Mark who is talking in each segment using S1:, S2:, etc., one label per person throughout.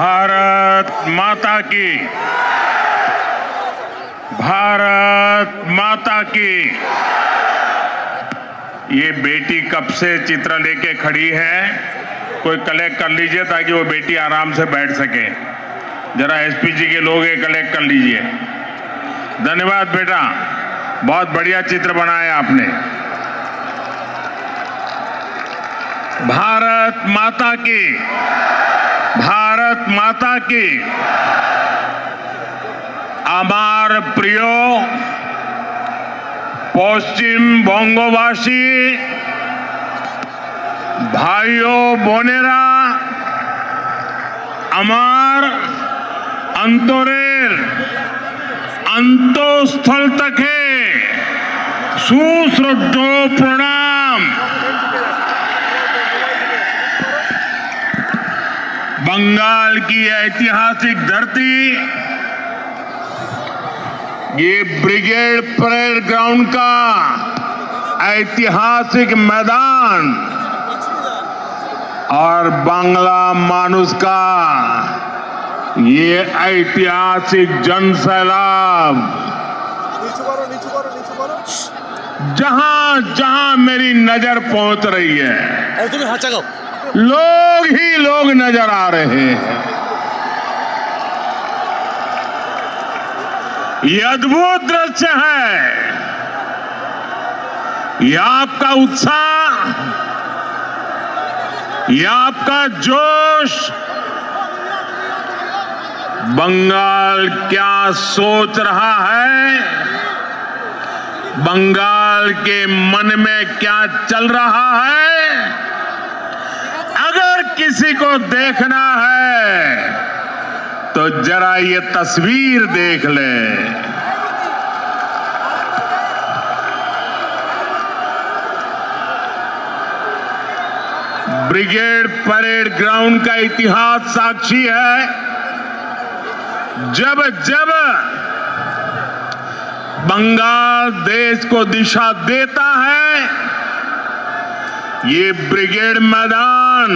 S1: भारत माता की, भारत माता की। ये बेटी कब से चित्र लेके खड़ी है, कोई कलेक्ट कर लीजिए ताकि वो बेटी आराम से बैठ सके। जरा एसपी जी के लोग ये कलेक्ट कर लीजिए। धन्यवाद बेटा, बहुत बढ़िया चित्र बनाया आपने। भारत माता की, भारत माता की। আমার প্রিয় পশ্চিমবঙ্গবাসী ভাইও বোনেরা, আমার অন্তরের অন্তঃস্থল থেকে সুশ্রদ্ধ প্রণাম। बंगाल की ऐतिहासिक धरती, ये ब्रिगेड परेड ग्राउंड का ऐतिहासिक मैदान और बांग्ला मानुष का ये ऐतिहासिक जनसैलाब, जहां जहां मेरी नजर पहुंच रही है लोग ही लोग नजर आ रहे हैं। ये अद्भुत दृश्य है। ये आपका उत्साह, ये आपका जोश, बंगाल क्या सोच रहा है, बंगाल के मन में क्या चल रहा है, अगर किसी को देखना है तो जरा ये तस्वीर देख ले। ब्रिगेड परेड ग्राउंड का इतिहास साक्षी है, जब जब बंगाल देश को दिशा देता है, ये ब्रिगेड मैदान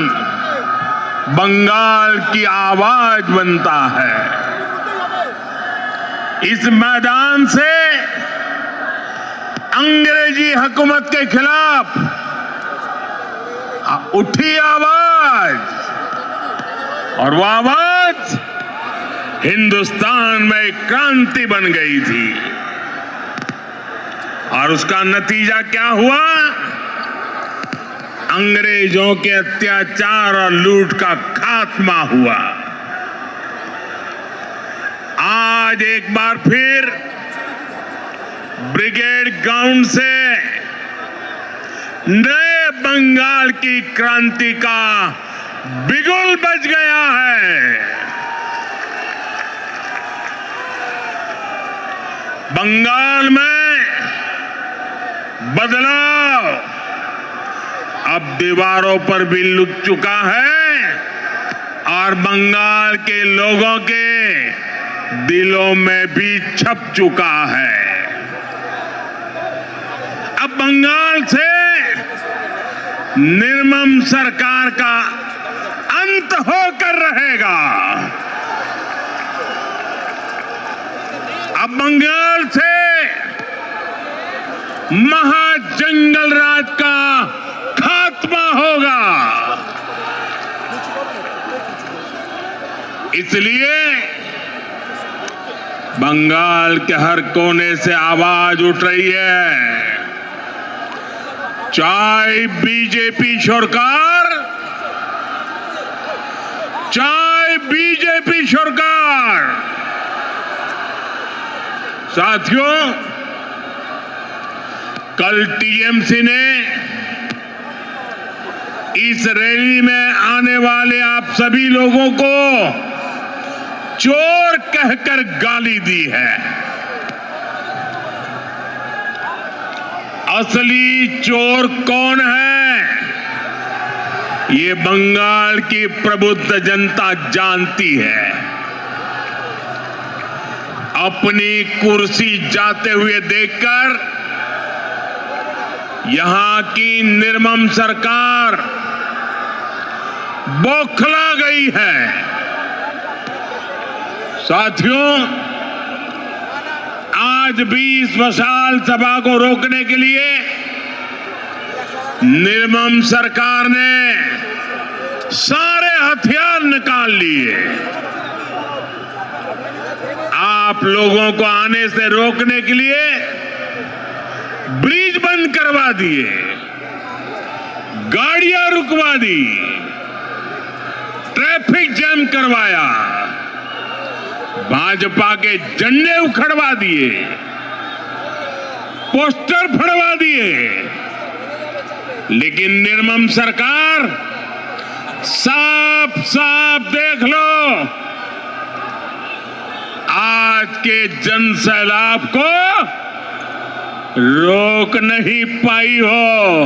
S1: बंगाल की आवाज बनता है। इस मैदान से अंग्रेजी हुकूमत के खिलाफ उठी आवाज, और वो आवाज हिंदुस्तान में क्रांति बन गई थी। और उसका नतीजा क्या हुआ? अंग्रेजों के अत्याचार और लूट का खात्मा हुआ। आज एक बार फिर ब्रिगेड ग्राउंड से नए बंगाल की क्रांति का बिगुल बज गया है। बंगाल में बदलाव अब दीवारों पर भी लुक चुका है और बंगाल के लोगों के दिलों में भी छप चुका है। अब बंगाल से निर्मम सरकार का अंत होकर रहेगा। अब बंगाल से महाजंगल राज का खात्मा होगा। इसलिए बंगाल के हर कोने से आवाज उठ रही है, चाहे बीजेपी सरकार, चाहे बीजेपी सरकार। साथियों, कल टीएमसी ने इस रैली में आने वाले आप सभी लोगों को चोर कहकर गाली दी है। असली चोर कौन है, ये बंगाल की प्रबुद्ध जनता जानती है। अपनी कुर्सी जाते हुए देखकर यहां की निर्मम सरकार बौखला गई है। साथियों, आज भी इस विशाल सभा को रोकने के लिए निर्मम सरकार ने सारे हथियार निकाल लिए। आप लोगों को आने से रोकने के लिए ब्रिज बंद करवा दिए, गाड़ियां रुकवा दी, ट्रैफिक जैम करवाया, भाजपा के झंडे उखड़वा दिए, पोस्टर फड़वा दिए। लेकिन निर्मम सरकार, साफ साफ देख लो, आज के जन सैलाब को रोक नहीं पाई हो।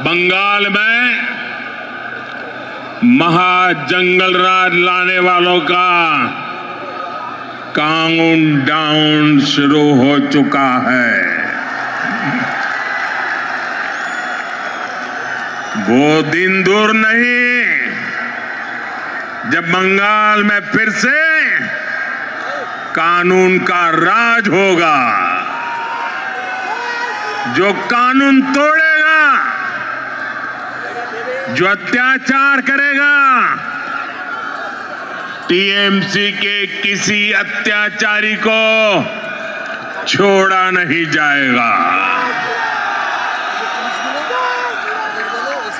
S1: बंगाल में महाजंगल राज लाने वालों का काउंटडाउन शुरू हो चुका है। वो दिन दूर नहीं जब बंगाल में फिर से कानून का राज होगा। जो कानून तोड़ेगा, जो अत्याचार करेगा, टीएमसी के किसी अत्याचारी को छोड़ा नहीं जाएगा।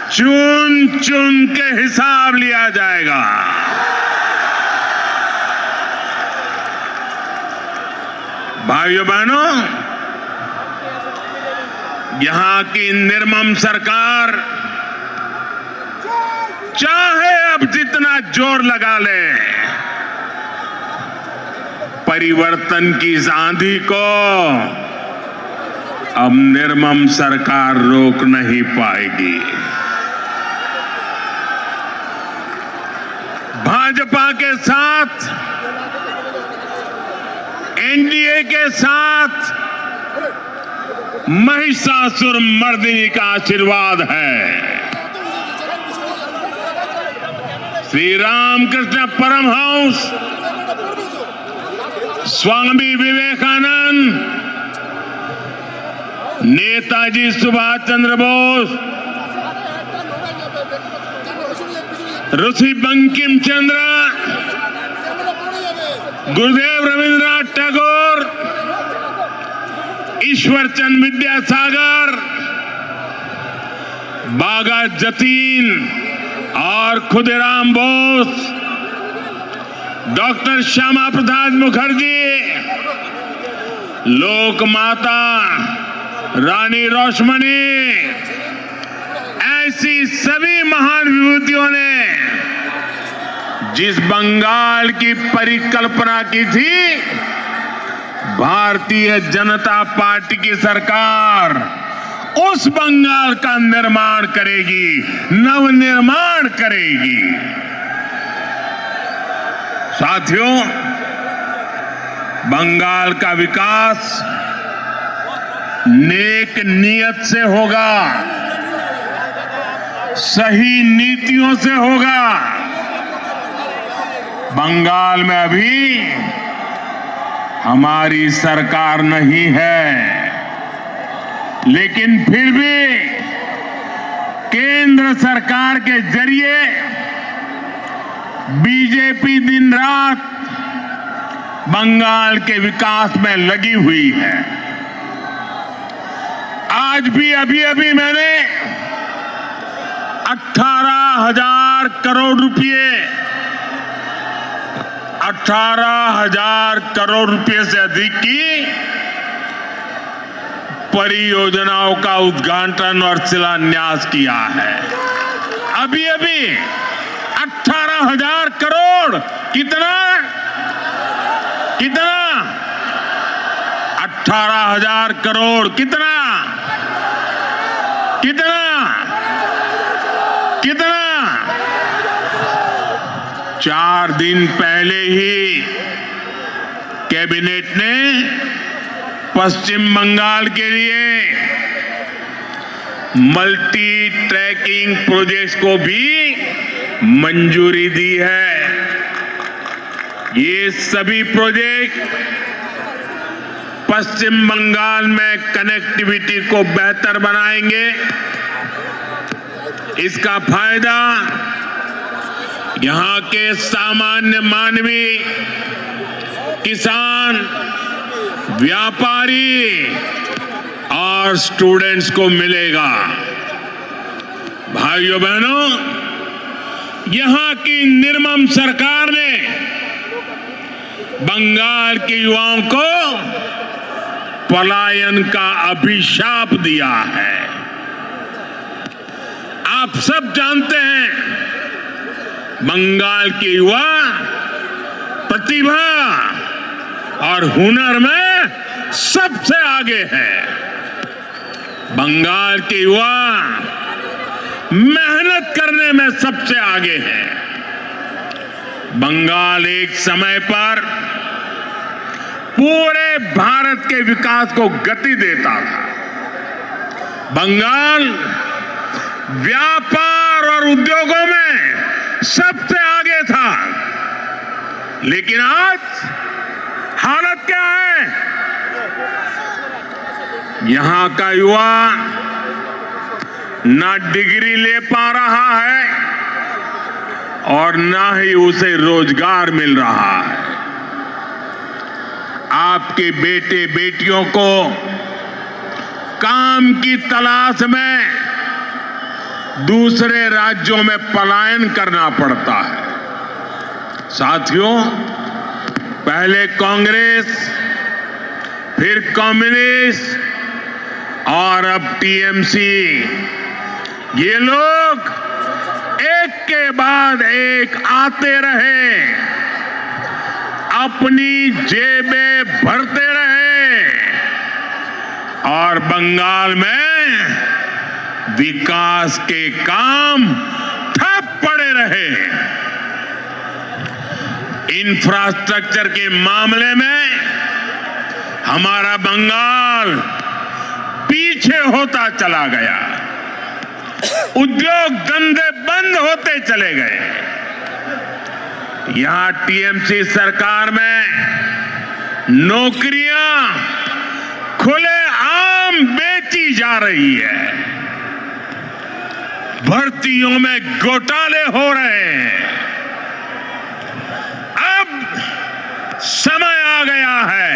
S1: चुन चुन के हिसाब लिया जाएगा। भाइयों बहनों, यहां की निर्मम सरकार चाहे अब जितना जोर लगा ले, परिवर्तन की इस आंधी को अब निर्मम सरकार रोक नहीं पाएगी। भाजपा के साथ, एनडीए के साथ महिषासुर मर्दिनी का आशीर्वाद है। श्री रामकृष्ण परमहंस, स्वामी विवेकानंद, नेताजी सुभाष चंद्र बोस, ऋषि बंकिम चंद्र, गुरुदेव रविंद्रनाथ टैगोर, ईश्वर चंद विद्यासागर, बागा जतीन और खुदीराम बोस, डॉक्टर श्यामा प्रसाद मुखर्जी, लोक माता रानी रोशमनी, ऐसी सभी महान विभूतियों ने जिस बंगाल की परिकल्पना की थी, भारतीय जनता पार्टी की सरकार उस बंगाल का निर्माण करेगी, नवनिर्माण करेगी। साथियों, बंगाल का विकास नेक नियत से होगा, सही नीतियों से होगा। बंगाल में अभी हमारी सरकार नहीं है, लेकिन फिर भी केंद्र सरकार के जरिए बीजेपी दिन रात बंगाल के विकास में लगी हुई है। आज भी अभी मैंने 18,000 करोड़ रुपए 18,000 करोड़ रुपए से अधिक की परियोजनाओं का उद्घाटन और शिलान्यास किया है। अभी 18,000 करोड़। कितना 18,000 करोड़। कितना 4 दिन पहले ही कैबिनेट ने पश्चिम बंगाल के लिए मल्टी ट्रैकिंग प्रोजेक्ट को भी मंजूरी दी है। ये सभी प्रोजेक्ट पश्चिम बंगाल में कनेक्टिविटी को बेहतर बनाएंगे। इसका फायदा यहां के सामान्य मानवी, किसान, व्यापारी और स्टूडेंट्स को मिलेगा। भाइयों बहनों, यहां की निर्मम सरकार ने बंगाल के युवाओं को पलायन का अभिशाप दिया है। आप सब जानते हैं, बंगाल के युवा प्रतिभा और हुनर में सबसे आगे है। बंगाल के युवा मेहनत करने में सबसे आगे है। बंगाल एक समय पर पूरे भारत के विकास को गति देता था। बंगाल व्यापार और उद्योगों में सबसे आगे था। लेकिन आज हालत क्या है? यहां का युवा ना डिग्री ले पा रहा है और ना ही उसे रोजगार मिल रहा है। आपके बेटे बेटियों को काम की तलाश में दूसरे राज्यों में पलायन करना पड़ता है। साथियों, पहले कांग्रेस, फिर कम्युनिस्ट और अब टीएमसी, ये लोग एक के बाद एक आते रहे, अपनी जेबें भरते रहे और बंगाल में विकास के काम ठप पड़े रहे। इंफ्रास्ट्रक्चर के मामले में हमारा बंगाल पीछे होता चला गया। उद्योग धंधे बंद होते चले गए। यहां टीएमसी सरकार में नौकरियां खुलेआम बेची जा रही है। भर्तियों में घोटाले हो रहे हैं। अब समय आ गया है,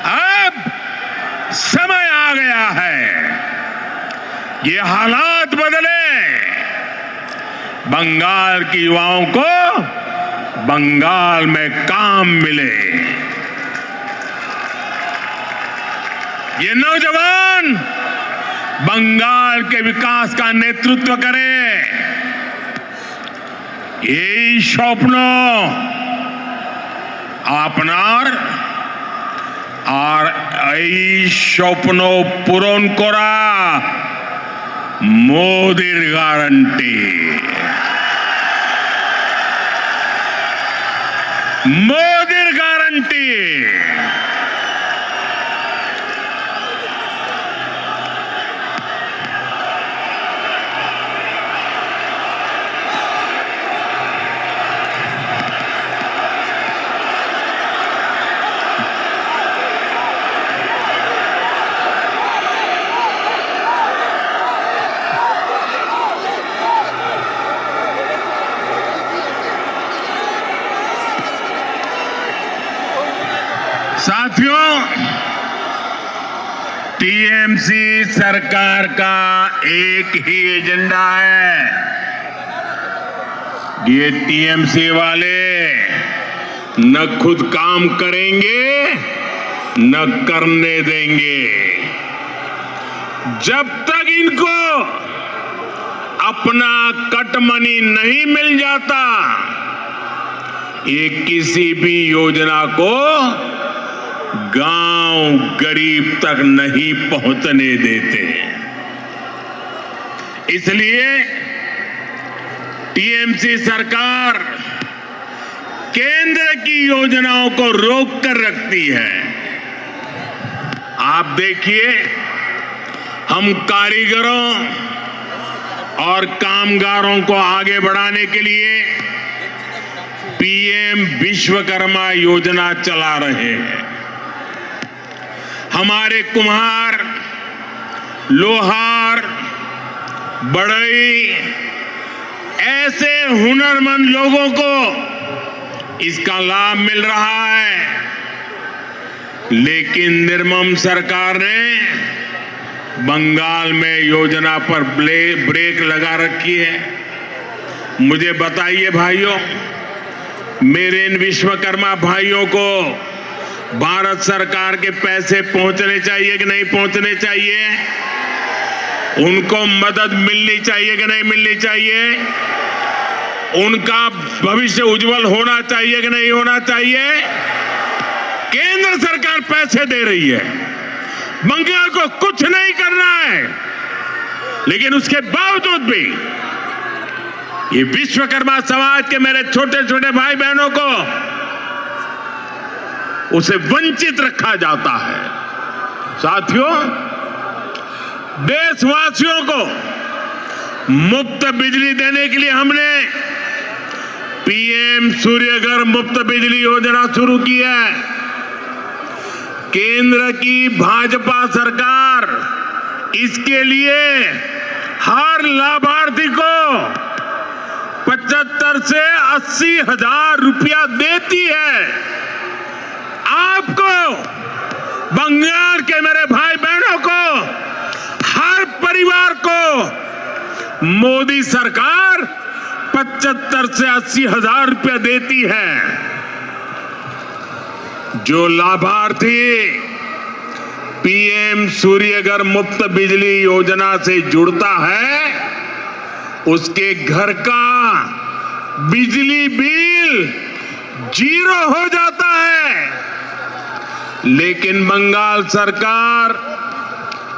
S1: अब समय आ गया है, ये हालात बदले। बंगाल के युवाओं को बंगाल में काम मिले। ये नौजवान बंगाल के विकास का नेतृत्व करे। এই স্বপ্ন আপনার আর এই স্বপ্ন পূরণ করা মোদির গ্যারান্টি। मोदी गारंटी। साथियों, टीएमसी सरकार का एक ही एजेंडा है। ये टीएमसी वाले न खुद काम करेंगे न करने देंगे। जब तक इनको अपना कट मनी नहीं मिल जाता, ये किसी भी योजना को गांव गरीब तक नहीं पहुंचने देते। इसलिए टीएमसी सरकार केंद्र की योजनाओं को रोक कर रखती है। आप देखिए, हम कारीगरों और कामगारों को आगे बढ़ाने के लिए पीएम विश्वकर्मा योजना चला रहे हैं। हमारे कुम्हार, लोहार, बढ़ई ऐसे हुनरमंद लोगों को इसका लाभ मिल रहा है, लेकिन निर्मम सरकार ने बंगाल में योजना पर ब्रेक लगा रखी है। मुझे बताइए भाइयों, मेरे इन विश्वकर्मा भाइयों को भारत सरकार के पैसे पहुंचने चाहिए कि नहीं पहुंचने चाहिए? उनको मदद मिलनी चाहिए कि नहीं मिलनी चाहिए? उनका भविष्य उज्जवल होना चाहिए कि नहीं होना चाहिए? केंद्र सरकार पैसे दे रही है, बंगाल को कुछ नहीं करना है, लेकिन उसके बावजूद भी ये विश्वकर्मा समाज के मेरे छोटे छोटे भाई बहनों को उसे वंचित रखा जाता है। साथियों, देशवासियों को मुफ्त बिजली देने के लिए हमने पीएम सूर्यघर मुफ्त बिजली योजना शुरू की है। केंद्र की भाजपा सरकार इसके लिए हर लाभार्थी को 75 से 80 हजार रुपया देती है। आपको, बंगाल के मेरे भाई बहनों को, हर परिवार को मोदी सरकार 75 से 80 हजार रुपया देती है। जो लाभार्थी पीएम सूर्यघर मुफ्त बिजली योजना से जुड़ता है, उसके घर का बिजली बिल 0 हो जाता है। लेकिन बंगाल सरकार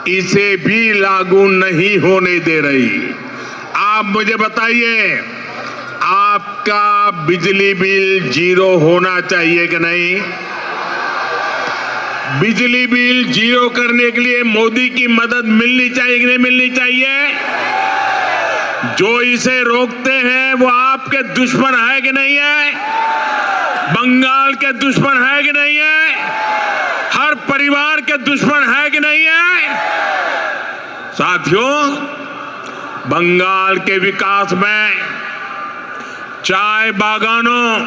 S1: इसे भी लागू नहीं होने दे रही। आप मुझे बताइए, आपका बिजली बिल 0 होना चाहिए कि नहीं? बिजली बिल 0 करने के लिए मोदी की मदद मिलनी चाहिए कि नहीं मिलनी चाहिए? जो इसे रोकते हैं वो आपके दुश्मन है कि नहीं है? बंगाल के दुश्मन है कि नहीं है? हर परिवार के दुश्मन है कि नहीं है? साथियों, बंगाल के विकास में चाय बागानों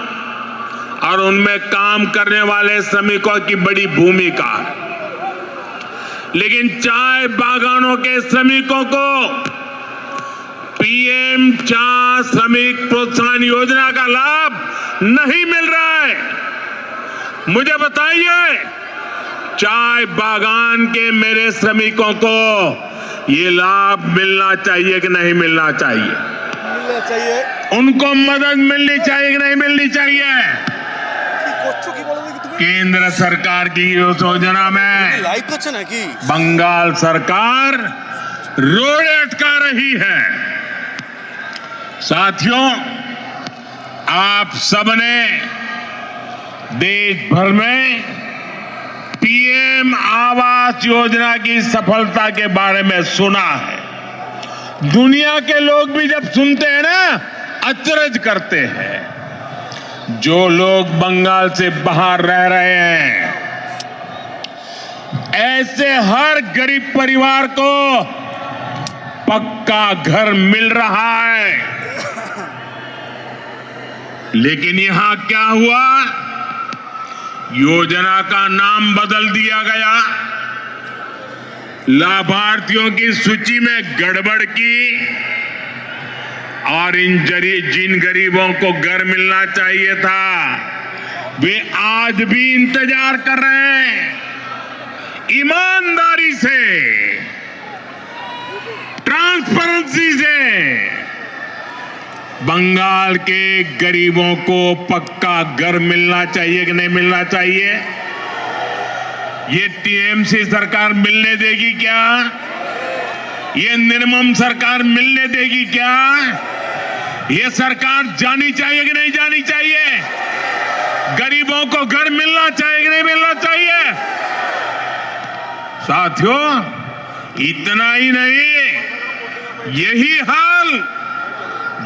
S1: और उनमें काम करने वाले श्रमिकों की बड़ी भूमिका है। लेकिन चाय बागानों के श्रमिकों को पीएम चाय श्रमिक प्रोत्साहन योजना का लाभ नहीं मिल रहा है। मुझे बताइए, चाय बागान के मेरे श्रमिकों को ये लाभ मिलना चाहिए कि नहीं मिलना चाहिए?
S2: मिलना चाहिए।
S1: उनको मदद मिलनी चाहिए कि नहीं मिलनी चाहिए? केंद्र सरकार की योजना में बंगाल सरकार रोड अटका रही है। साथियों, आप सबने देश भर में पीएम आवास योजना की सफलता के बारे में सुना है। दुनिया के लोग भी जब सुनते हैं ना, अचरज करते हैं। जो लोग बंगाल से बाहर रह रहे हैं, ऐसे हर गरीब परिवार को पक्का घर मिल रहा है। लेकिन यहां क्या हुआ? योजना का नाम बदल दिया गया, लाभार्थियों की सूची में गड़बड़ की, और जिन गरीबों को घर मिलना चाहिए था, वे आज भी इंतजार कर रहे हैं। ईमानदारी से, ट्रांसपेरेंसी से बंगाल के गरीबों को पक्का घर मिलना चाहिए कि नहीं मिलना चाहिए? ये टीएमसी सरकार मिलने देगी क्या? ये निर्मम सरकार मिलने देगी क्या? ये सरकार जानी चाहिए कि नहीं जानी चाहिए? गरीबों को घर मिलना चाहिए कि नहीं मिलना चाहिए? साथियों, इतना ही नहीं, यही हाल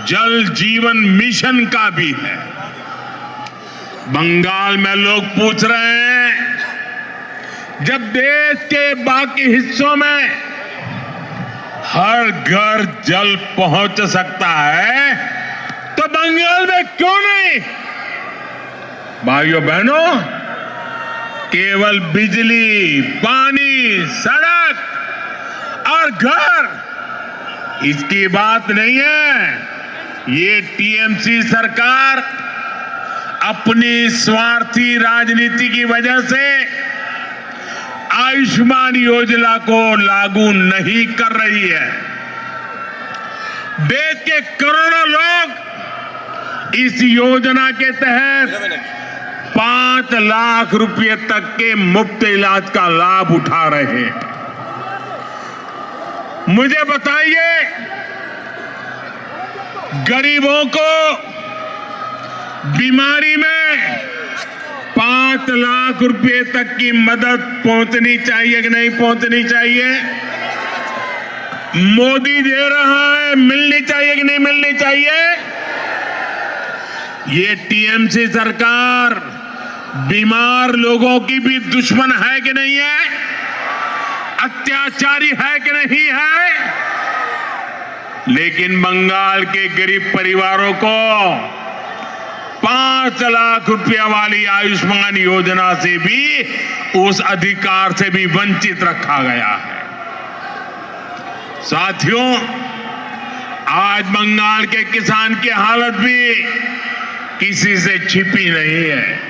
S1: जल जीवन मिशन का भी है। बंगाल में लोग पूछ रहे हैं, जब देश के बाकी हिस्सों में हर घर जल पहुंच सकता है तो बंगाल में क्यों नहीं? भाइयों बहनों, केवल बिजली, पानी, सड़क और घर इसकी बात नहीं है। ये टीएमसी सरकार अपनी स्वार्थी राजनीति की वजह से आयुष्मान योजना को लागू नहीं कर रही है। देश के करोड़ों लोग इस योजना के तहत 5 लाख रुपए तक के मुफ्त इलाज का लाभ उठा रहे हैं। मुझे बताइए, गरीबों को बीमारी में 5 लाख रुपए तक की मदद पहुंचनी चाहिए कि नहीं पहुंचनी चाहिए? मोदी दे रहा है, मिलनी चाहिए कि नहीं मिलनी चाहिए? ये टीएमसी सरकार बीमार लोगों की भी दुश्मन है कि नहीं है? अत्याचारी है कि नहीं है? लेकिन बंगाल के गरीब परिवारों को 5 लाख रुपया वाली आयुष्मान योजना से भी, उस अधिकार से भी वंचित रखा गया है। साथियों, आज बंगाल के किसान की हालत भी किसी से छिपी नहीं है।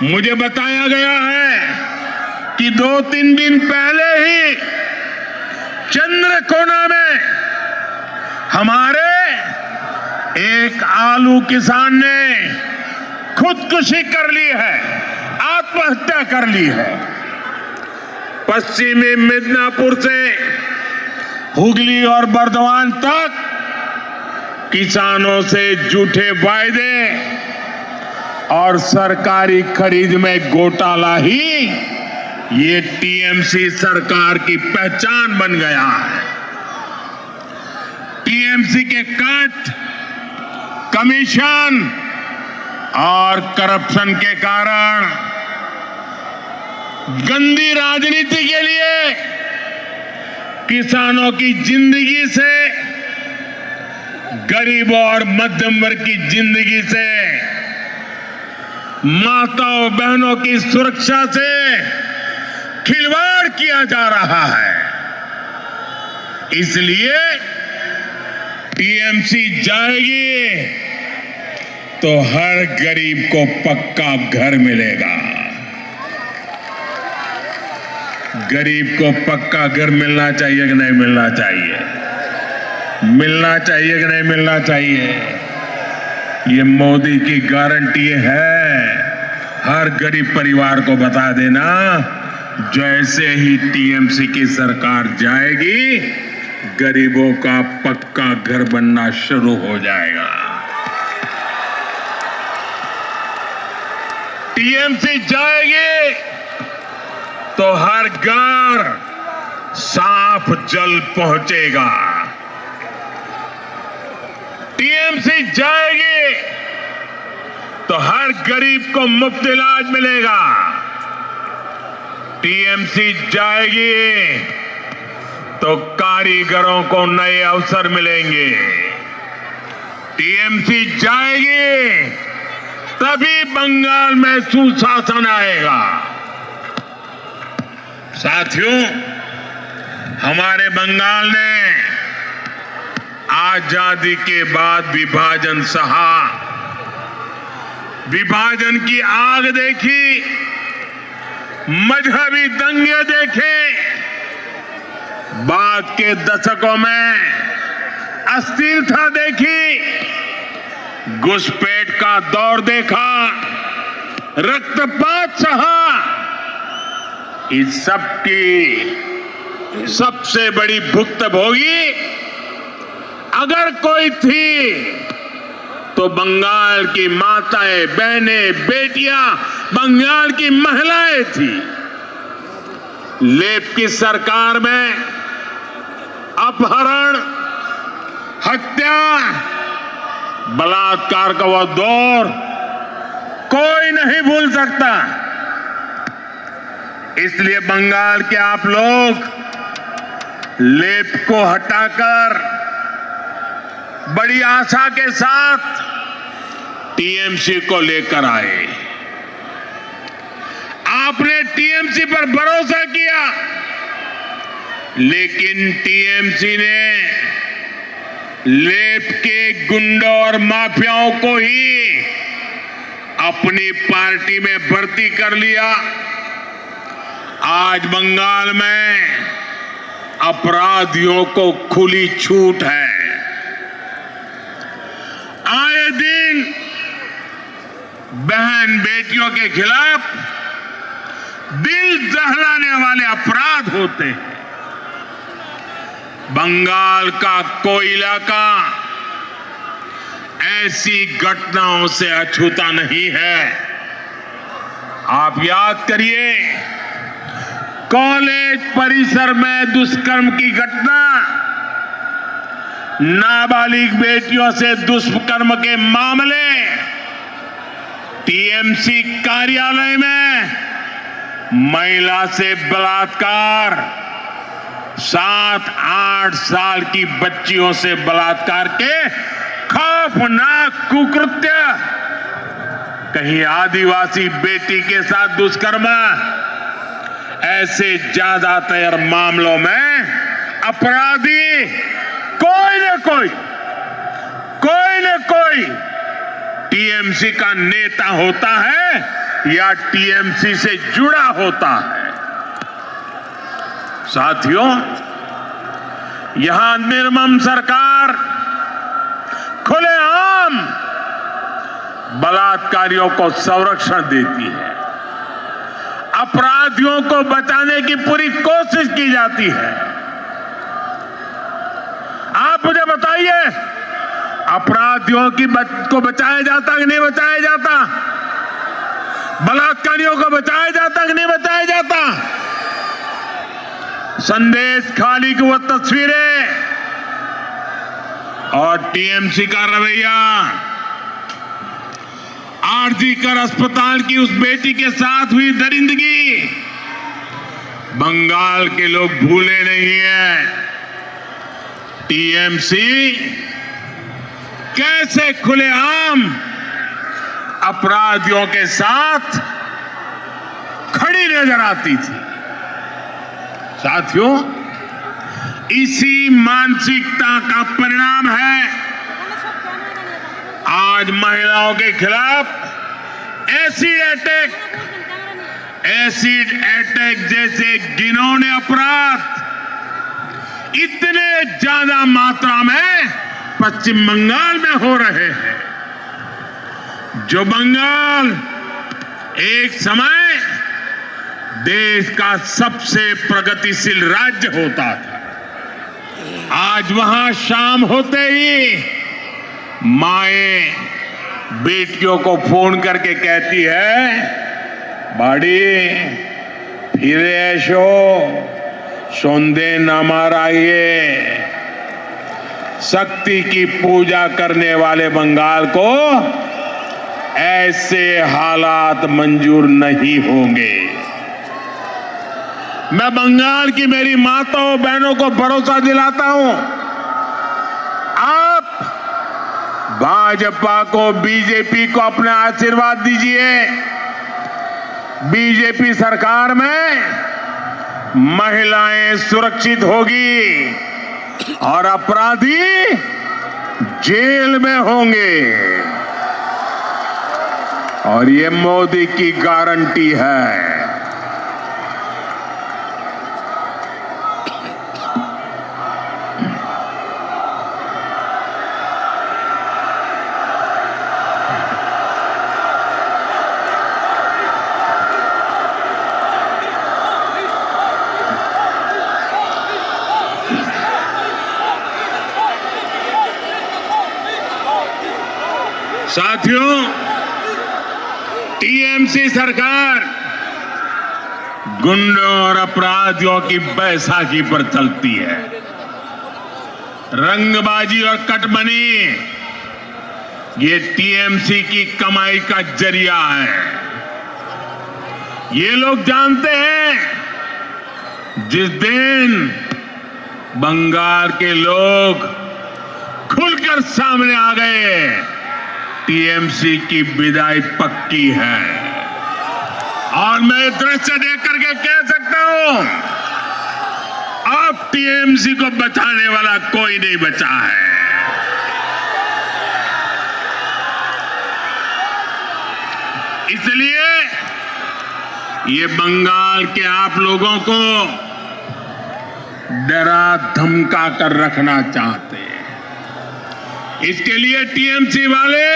S1: मुझे बताया गया है कि 2-3 दिन पहले ही चंद्रकोना में हमारे एक आलू किसान ने खुदकुशी कर ली है, आत्महत्या कर ली है। पश्चिमी मिदनापुर से हुगली और बर्दवान तक किसानों से झूठे वायदे और सरकारी खरीद में घोटाला ही ये टीएमसी सरकार की पहचान बन गया है। टीएमसी के कट, कमीशन और करप्शन के कारण गंदी राजनीति के लिए किसानों की जिंदगी से, गरीबों और मध्यम वर्ग की जिंदगी से, माताओं बहनों की सुरक्षा से खिलवाड़ किया जा रहा है। इसलिए टीएमसी जाएगी तो हर गरीब को पक्का घर मिलेगा। गरीब को पक्का घर मिलना चाहिए कि नहीं मिलना चाहिए? मिलना चाहिए कि नहीं मिलना चाहिए? ये मोदी की गारंटी है। हर गरीब परिवार को बता देना, जैसे ही टीएमसी की सरकार जाएगी, गरीबों का पक्का घर बनना शुरू हो जाएगा। टीएमसी जाएगी तो हर घर साफ जल पहुंचेगा। टीएमसी जाएगी तो हर गरीब को मुफ्त इलाज मिलेगा। टीएमसी जाएगी तो कारीगरों को नए अवसर मिलेंगे। टीएमसी जाएगी तभी बंगाल में सुशासन आएगा। साथियों, हमारे बंगाल ने आजादी के बाद विभाजन सहा, विभाजन की आग देखी, मजहबी दंगे देखे, बाद के दशकों में अस्थिरता देखी, घुसपैठ का दौर देखा, रक्तपात सहा। इस सब की सबसे बड़ी भुक्तभोगी अगर कोई थी तो बंगाल की माताएं, बहनें, बेटियां, बंगाल की महिलाएं थी। लेप की सरकार में अपहरण, हत्या, बलात्कार का वह दौर कोई नहीं भूल सकता। इसलिए बंगाल के आप लोग लेप को हटाकर बड़ी आशा के साथ टीएमसी को लेकर आए। आपने टीएमसी पर भरोसा किया, लेकिन टीएमसी ने लेप के गुंडों और माफियाओं को ही अपनी पार्टी में भर्ती कर लिया। आज बंगाल में अपराधियों को खुली छूट है। आए दिन बहन बेटियों के खिलाफ दिल दहलाने वाले अपराध होते हैं। बंगाल का कोई इलाका ऐसी घटनाओं से अछूता नहीं है। आप याद करिए, कॉलेज परिसर में दुष्कर्म की घटना, नाबालिग बेटियों से दुष्कर्म के मामले, टीएमसी कार्यालय में महिला से बलात्कार, 7-8 साल की बच्चियों से बलात्कार के खौफनाक कुकृत्य, कहीं आदिवासी बेटी के साथ दुष्कर्म, ऐसे ज्यादातर मामलों में अपराधी कोई न कोई टीएमसी का नेता होता है या टीएमसी से जुड़ा होता है। साथियों, यहां निर्मम सरकार खुलेआम बलात्कारियों को संरक्षण देती है। अपराधियों को बचाने की पूरी कोशिश की जाती है। आप मुझे बताइए, अपराधियों को बचाया जाता कि नहीं बचाया जाता? बलात्कारियों को बचाया जाता कि नहीं बचाया जाता? संदेश खाली की वो तस्वीरें और टीएमसी का रवैया, आरजीकर अस्पताल की उस बेटी के साथ हुई दरिंदगी, बंगाल के लोग भूले नहीं हैं। टीएमसी कैसे खुलेआम अपराधियों के साथ खड़ी नजर आती थी। साथियों, इसी मानसिकता का परिणाम है आज महिलाओं के खिलाफ एसिड अटैक जैसे घिनौने अपराध इतने ज्यादा मात्रा में पश्चिम बंगाल में हो रहे हैं। जो बंगाल एक समय देश का सबसे प्रगतिशील राज्य होता था, आज वहां शाम होते ही माएं बेटियों को फोन करके कहती है, बाड़ी फिर ऐशो सौंदे न माराइए। शक्ति की पूजा करने वाले बंगाल को ऐसे हालात मंजूर नहीं होंगे। मैं बंगाल की मेरी माताओं बहनों को भरोसा दिलाता हूं, आप भाजपा को, बीजेपी को अपना आशीर्वाद दीजिए। बीजेपी सरकार में महिलाएं सुरक्षित होगी और अपराधी जेल में होंगे, और ये मोदी की गारंटी है। साथियों, टीएमसी सरकार गुंडों और अपराधियों की बैसाखी पर चलती है। रंगबाजी और कटमनी ये टीएमसी की कमाई का जरिया है। ये लोग जानते हैं जिस दिन बंगाल के लोग खुलकर सामने आ गए, टीएमसी की विदाई पक्की है। और मैं दृश्य देख करके कह सकता हूं, अब टीएमसी को बचाने वाला कोई नहीं बचा है। इसलिए ये बंगाल के आप लोगों को डरा धमका कर रखना चाहते हैं। इसके लिए टीएमसी वाले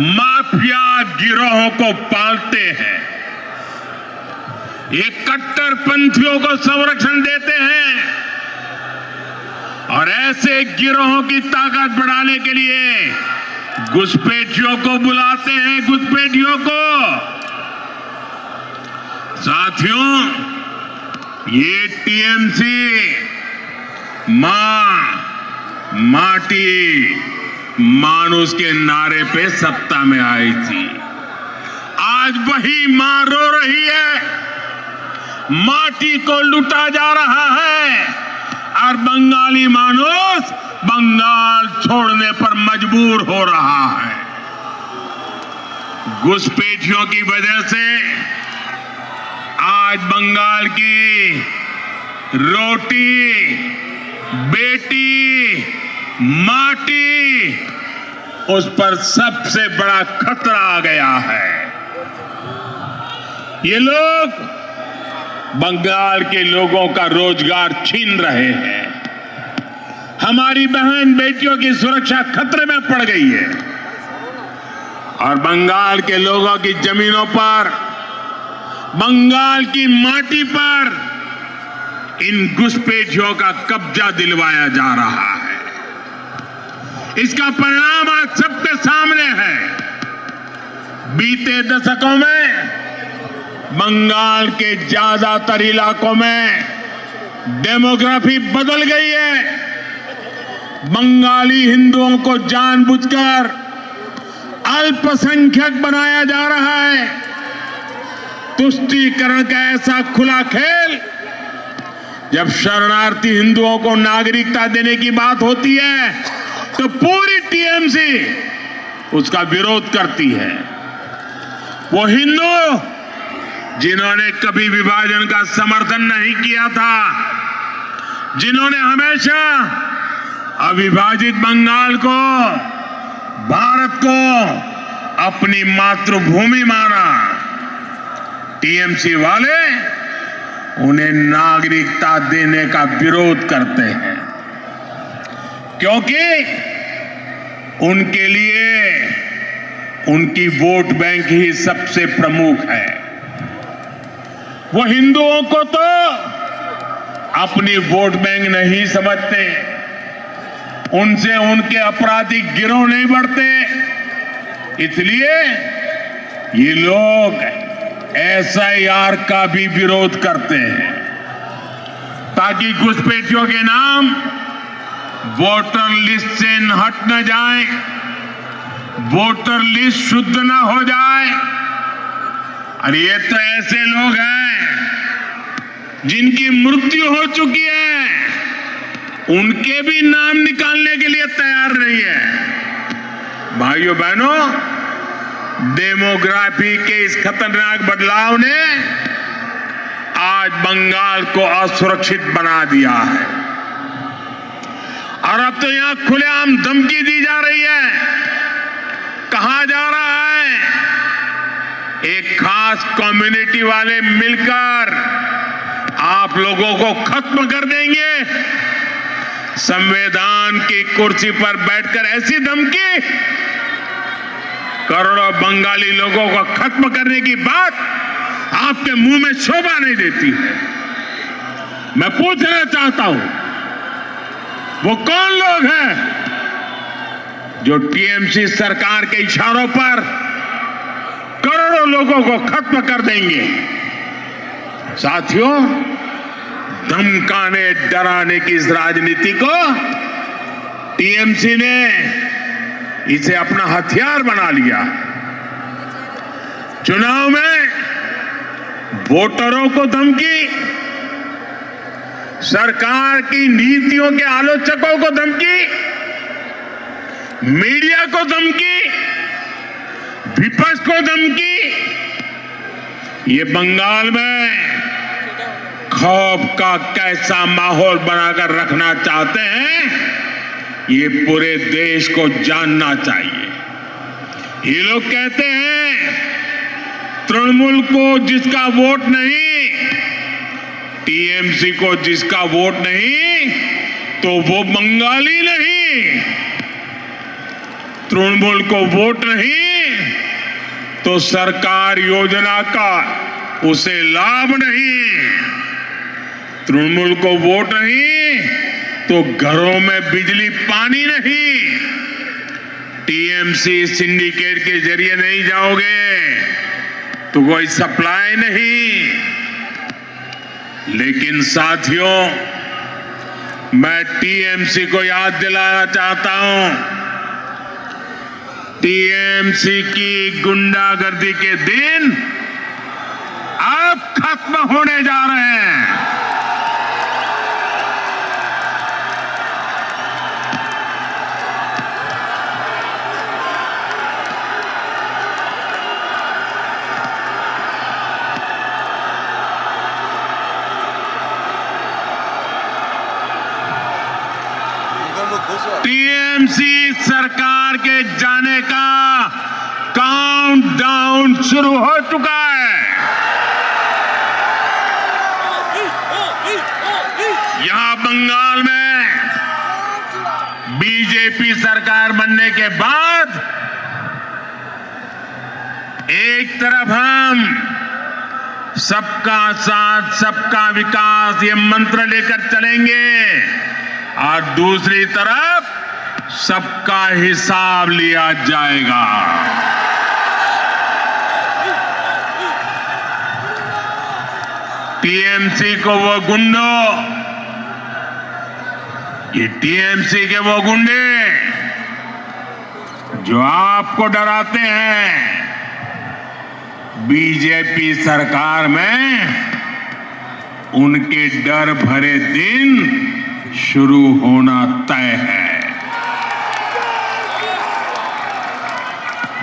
S1: माफिया गिरोहों को पालते हैं, ये कट्टरपंथियों को संरक्षण देते हैं और ऐसे गिरोहों की ताकत बढ़ाने के लिए घुसपैठियों को बुलाते हैं, घुसपैठियों को। साथियों, ये टीएमसी माटी मानुष के नारे पे सत्ता में आई थी। आज वही मां रो रही है, माटी को लूटा जा रहा है और बंगाली मानुष बंगाल छोड़ने पर मजबूर हो रहा है। घुसपैठियों की वजह से आज बंगाल की रोटी, बेटी, माटी, उस पर सबसे बड़ा खतरा आ गया है। ये लोग बंगाल के लोगों का रोजगार छीन रहे हैं, हमारी बहन बेटियों की सुरक्षा खतरे में पड़ गई है और बंगाल के लोगों की जमीनों पर, बंगाल की माटी पर इन घुसपैठियों का कब्जा दिलवाया जा रहा है। इसका परिणाम आज सबके सामने है। बीते दशकों में बंगाल के ज्यादातर इलाकों में डेमोग्राफी बदल गई है। बंगाली हिंदुओं को जानबूझकर अल्पसंख्यक बनाया जा रहा है। तुष्टीकरण का ऐसा खुला खेल, जब शरणार्थी हिंदुओं को नागरिकता देने की बात होती है तो पूरी टीएमसी उसका विरोध करती है। वो हिंदू जिन्होंने कभी विभाजन का समर्थन नहीं किया था, जिन्होंने हमेशा अविभाजित बंगाल को, भारत को अपनी मातृभूमि माना, टीएमसी वाले उन्हें नागरिकता देने का विरोध करते हैं, क्योंकि उनके लिए उनकी वोट बैंक ही सबसे प्रमुख है। वो हिंदुओं को तो अपनी वोट बैंक नहीं समझते, उनसे उनके आपराधिक गिरोह नहीं बढ़ते। इसलिए ये लोग एसआईआर का भी विरोध करते हैं, ताकि घुसपैठियों के नाम वोटर लिस्ट से हट न जाए, वोटर लिस्ट शुद्ध न हो जाए। और ये तो ऐसे लोग हैं जिनकी मृत्यु हो चुकी है, उनके भी नाम निकालने के लिए तैयार नहीं है। भाइयों बहनों, डेमोग्राफी के इस खतरनाक बदलाव ने आज बंगाल को असुरक्षित बना दिया है और अब तो यहां खुलेआम धमकी दी जा रही है। कहा जा रहा है एक खास कम्युनिटी वाले मिलकर आप लोगों को खत्म कर देंगे। संविधान की कुर्सी पर बैठकर ऐसी धमकी, करोड़ों बंगाली लोगों को खत्म करने की बात आपके मुंह में शोभा नहीं देती है। मैं पूछना चाहता हूं, वो कौन लोग हैं जो टीएमसी सरकार के इशारों पर करोड़ों लोगों को खत्म कर देंगे? साथियों, धमकाने डराने की इस राजनीति को टीएमसी ने इसे अपना हथियार बना लिया। चुनाव में वोटरों को धमकी, सरकार की नीतियों के आलोचकों को धमकी, मीडिया को धमकी, विपक्ष को धमकी। ये बंगाल में खौफ का कैसा माहौल बनाकर रखना चाहते हैं, ये पूरे देश को जानना चाहिए। ये लोग कहते हैं तृणमूल को जिसका वोट नहीं, टीएमसी को जिसका वोट नहीं, तो वो बंगाली नहीं। तृणमूल को वोट नहीं तो सरकार योजना का उसे लाभ नहीं। तृणमूल को वोट नहीं तो घरों में बिजली पानी नहीं। टीएमसी सिंडिकेट के जरिए नहीं जाओगे तो कोई सप्लाई नहीं। लेकिन साथियों, मैं टीएमसी को याद दिलाना चाहता हूं, टीएमसी की गुंडागर्दी के दिन अब खत्म होने जा रहे हैं। टीएमसी सरकार के जाने का काउंटडाउन शुरू हो चुका है। यहां बंगाल में बीजेपी सरकार बनने के बाद एक तरफ हम सबका साथ सबका विकास ये मंत्र लेकर चलेंगे और दूसरी तरफ सबका हिसाब लिया जाएगा। टीएमसी को वो गुंडों, ये टीएमसी के वो गुंडे जो आपको डराते हैं, बीजेपी सरकार में उनके डर भरे दिन शुरू होना तय है।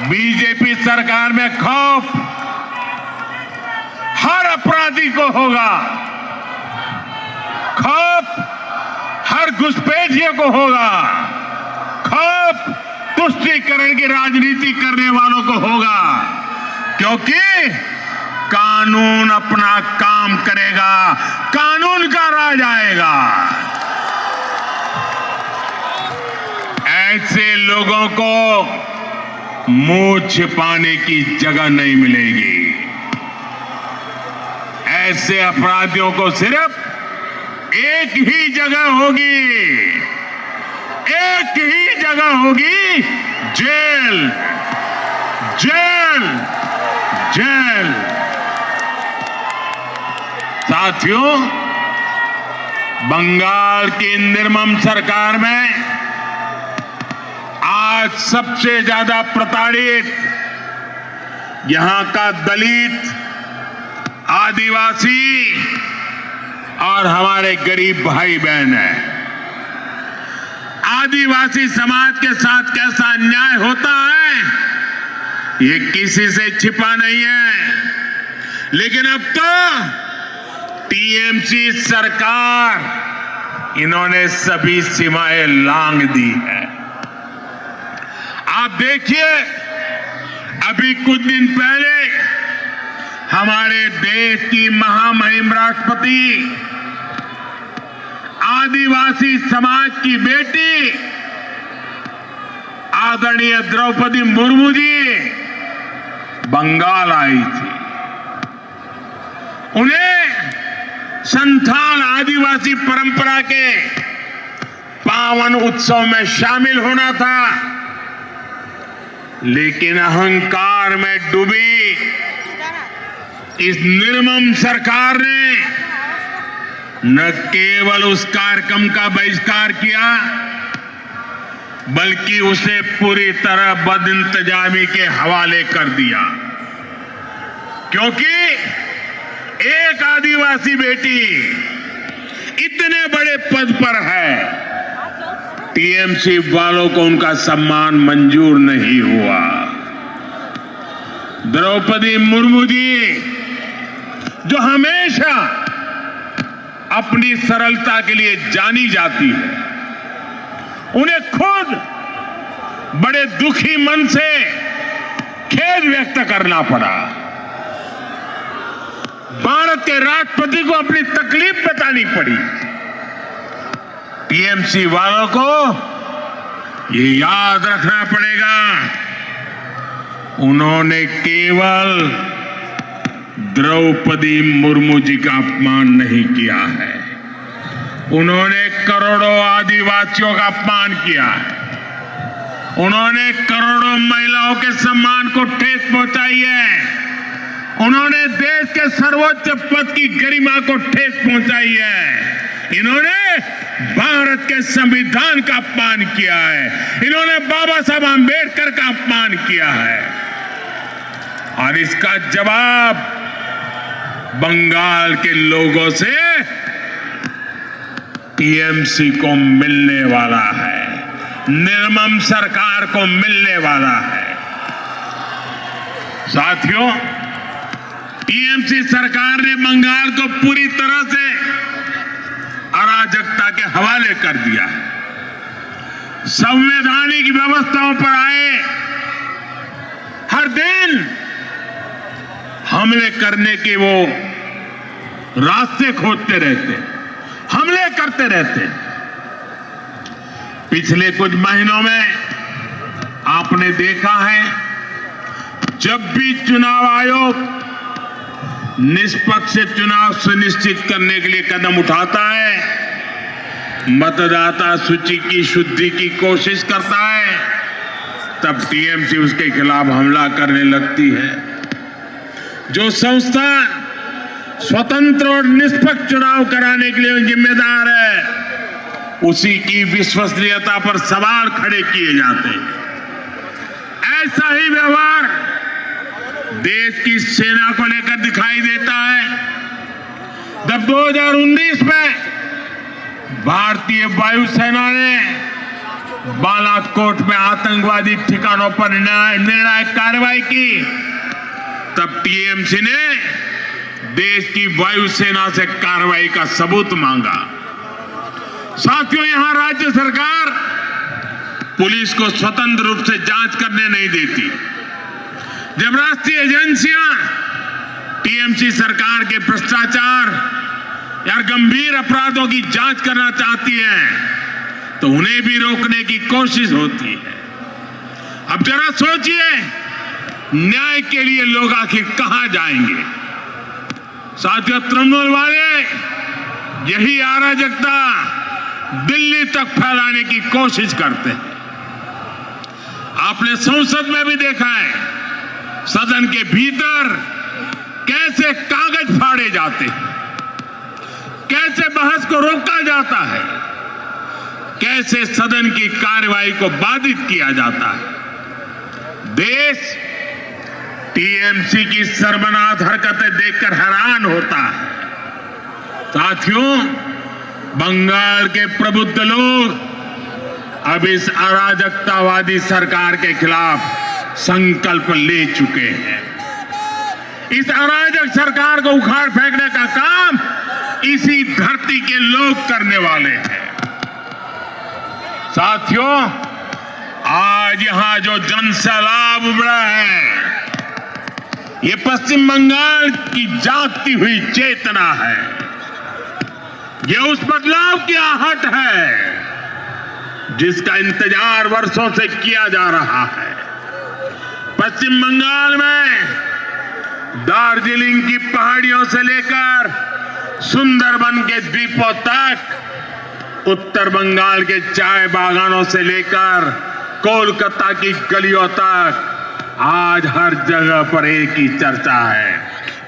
S1: बीजेपी सरकार में खौफ हर अपराधी को होगा, खौफ हर घुसपैठियों को होगा, खौफ तुष्टीकरण की राजनीति करने वालों को होगा, क्योंकि कानून अपना काम करेगा, कानून का राज आएगा। ऐसे लोगों को मुंह छिपाने की जगह नहीं मिलेगी। ऐसे अपराधियों को सिर्फ एक ही जगह होगी, एक ही जगह होगी, जेल, जेल, जेल। साथियों, बंगाल की निर्मम सरकार में आज सबसे ज्यादा प्रताड़ित यहां का दलित, आदिवासी और हमारे गरीब भाई बहन है। आदिवासी समाज के साथ कैसा अन्याय होता है ये किसी से छिपा नहीं है, लेकिन अब तो टीएमसी सरकार इन्होंने सभी सीमाएं लांघ दी है। आप देखिए, अभी कुछ दिन पहले हमारे देश की महामहिम राष्ट्रपति, आदिवासी समाज की बेटी आदरणीय द्रौपदी मुर्मू जी बंगाल आई थी। उन्हें संथाल आदिवासी परंपरा के पावन उत्सव में शामिल होना था, लेकिन अहंकार में डूबी इस निर्मम सरकार ने न केवल उस कार्यक्रम का बहिष्कार किया, बल्कि उसे पूरी तरह बदइंतजामी के हवाले कर दिया, क्योंकि एक आदिवासी बेटी इतने बड़े पद पर है, टीएमसी वालों को उनका सम्मान मंजूर नहीं हुआ। द्रौपदी मुर्मू जी, जो हमेशा अपनी सरलता के लिए जानी जाती है, उन्हें खुद बड़े दुखी मन से खेद व्यक्त करना पड़ा। भारत के राष्ट्रपति को अपनी तकलीफ बतानी पड़ी। टीएमसी वालों को ये याद रखना पड़ेगा, उन्होंने केवल द्रौपदी मुर्मू जी का अपमान नहीं किया है, उन्होंने करोड़ों आदिवासियों का अपमान किया है, उन्होंने करोड़ों महिलाओं के सम्मान को ठेस पहुंचाई है, उन्होंने देश के सर्वोच्च पद की गरिमा को ठेस पहुंचाई है, इन्होंने भारत के संविधान का अपमान किया है, इन्होंने बाबा साहब आंबेडकर का अपमान किया है। और इसका जवाब बंगाल के लोगों से टीएमसी को मिलने वाला है, निर्मम सरकार को मिलने वाला है। साथियों, टीएमसी सरकार ने बंगाल को पूरी तरह से अराजकता के हवाले कर दिया है। संवैधानिक व्यवस्थाओं पर आए हर दिन हमले करने के वो रास्ते खोजते रहते, हमले करते रहते। पिछले कुछ महीनों में आपने देखा है, जब भी चुनाव आयोग निष्पक्ष चुनाव सुनिश्चित करने के लिए कदम उठाता है, मतदाता सूची की शुद्धि की कोशिश करता है, तब टीएमसी उसके खिलाफ हमला करने लगती है। जो संस्था स्वतंत्र और निष्पक्ष चुनाव कराने के लिए जिम्मेदार है, उसी की विश्वसनीयता पर सवाल खड़े किए जाते हैं। ऐसा ही व्यवहार देश की सेना को लेकर दिखाई देता है। जब 2019 में भारतीय वायुसेना ने बालाकोट में आतंकवादी ठिकानों पर निर्णायक कार्रवाई की, तब टीएमसी ने देश की वायुसेना से कार्रवाई का सबूत मांगा। साथियों, यहां राज्य सरकार पुलिस को स्वतंत्र रूप से जांच करने नहीं देती। जब राष्ट्रीय एजेंसियां टीएमसी सरकार के भ्रष्टाचार या गंभीर अपराधों की जांच करना चाहती हैं, तो उन्हें भी रोकने की कोशिश होती है। अब जरा सोचिए, न्याय के लिए लोग आखिर कहां जाएंगे? साथियों, तृणमूल वाले यही अराजकता दिल्ली तक फैलाने की कोशिश करते हैं। आपने संसद में भी देखा है, सदन के भीतर कैसे कागज फाड़े जाते हैं, कैसे बहस को रोका जाता है, कैसे सदन की कार्यवाही को बाधित किया जाता है। देश टीएमसी की शर्मनाक हरकतें देखकर हैरान होता है। साथियों, बंगाल के प्रबुद्ध लोग अब इस अराजकतावादी सरकार के खिलाफ संकल्प ले चुके हैं। इस अराजक सरकार को उखाड़ फेंकने का काम इसी धरती के लोग करने वाले हैं। साथियों, आज यहां जो जनसैलाब उमड़ा है, ये पश्चिम बंगाल की जागती हुई चेतना है। ये उस बदलाव की आहट है जिसका इंतजार वर्षों से किया जा रहा है। पश्चिम बंगाल में दार्जिलिंग की पहाड़ियों से लेकर सुंदरबन के द्वीपों तक, उत्तर बंगाल के चाय बागानों से लेकर कोलकाता की गलियों तक, आज हर जगह पर एक ही चर्चा है,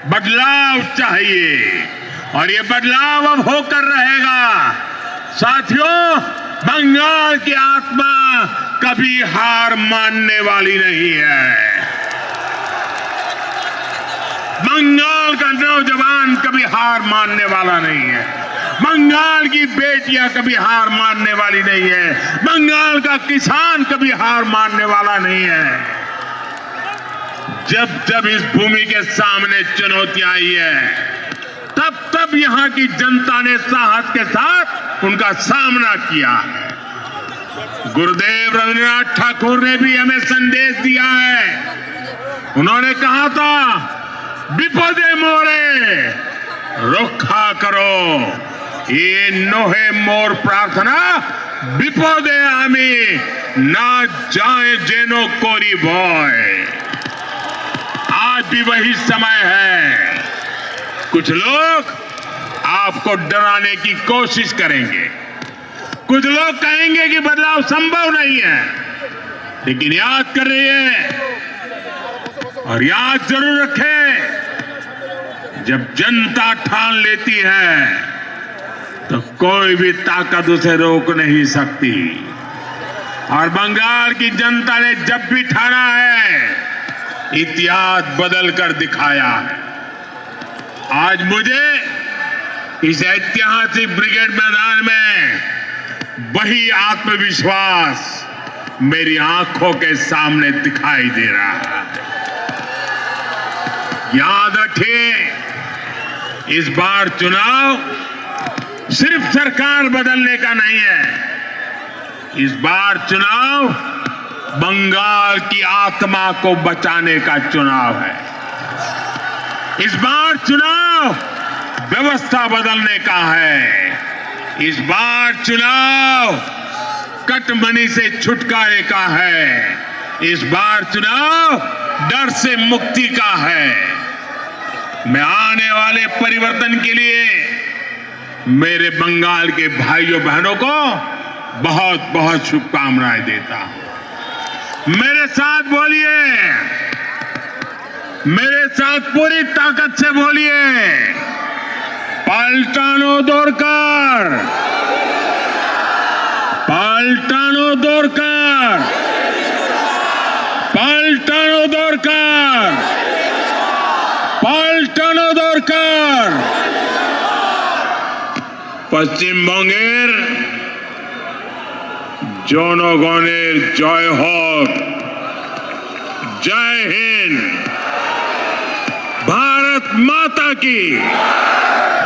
S1: बदलाव चाहिए और ये बदलाव अब होकर रहेगा। साथियों, बंगाल की आत्मा कभी हार मानने वाली नहीं है। बंगाल का नौजवान कभी हार मानने वाला नहीं है। बंगाल की बेटियां कभी हार मानने वाली नहीं है। बंगाल का किसान कभी हार मानने वाला नहीं है। जब जब इस भूमि के सामने चुनौतियां आई है, तब तब यहां की जनता ने साहस के साथ उनका सामना किया है। गुरुदेव रविन्द्रनाथ ठाकुर ने भी हमें संदेश दिया है। उन्होंने कहा था, विपदे मोरे रक्षा करो, ये नोहे मोर प्रार्थना विपदे आमी ना जाए जेनो कोरी भय। आज भी वही समय है। कुछ लोग आपको डराने की कोशिश करेंगे, कुछ लोग कहेंगे कि बदलाव संभव नहीं है, लेकिन याद कर रहिए और याद जरूर रखें, जब जनता ठान लेती है तो कोई भी ताकत उसे रोक नहीं सकती। और बंगाल की जनता ने जब भी ठाना है, इतिहास बदल कर दिखाया है। आज मुझे इस ऐतिहासिक ब्रिगेड मैदान में वही आत्मविश्वास मेरी आंखों के सामने दिखाई दे रहा है। याद रखिए, इस बार चुनाव सिर्फ सरकार बदलने का नहीं है। इस बार चुनाव बंगाल की आत्मा को बचाने का चुनाव है। इस बार चुनाव व्यवस्था बदलने का है। इस बार चुनाव कटमनी से छुटकारे का है। इस बार चुनाव डर से मुक्ति का है। मैं आने वाले परिवर्तन के लिए मेरे बंगाल के भाइयों बहनों को बहुत बहुत शुभकामनाएं देता हूं। मेरे साथ बोलिए, मेरे साथ पूरी ताकत से बोलिए, पाल्टानो दोरकार, पाल्टानो दोरकार, पाल्टानो दोरकार, पाल्टानो दोरकार। पश्चिमबंगेर জনগণের জয় হোক। जय हिंद। भारत माता की,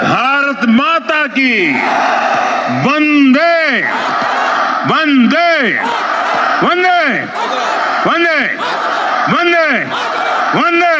S1: भारत माता की। वंदे वंदे वंदे वंदे वंदे वंदे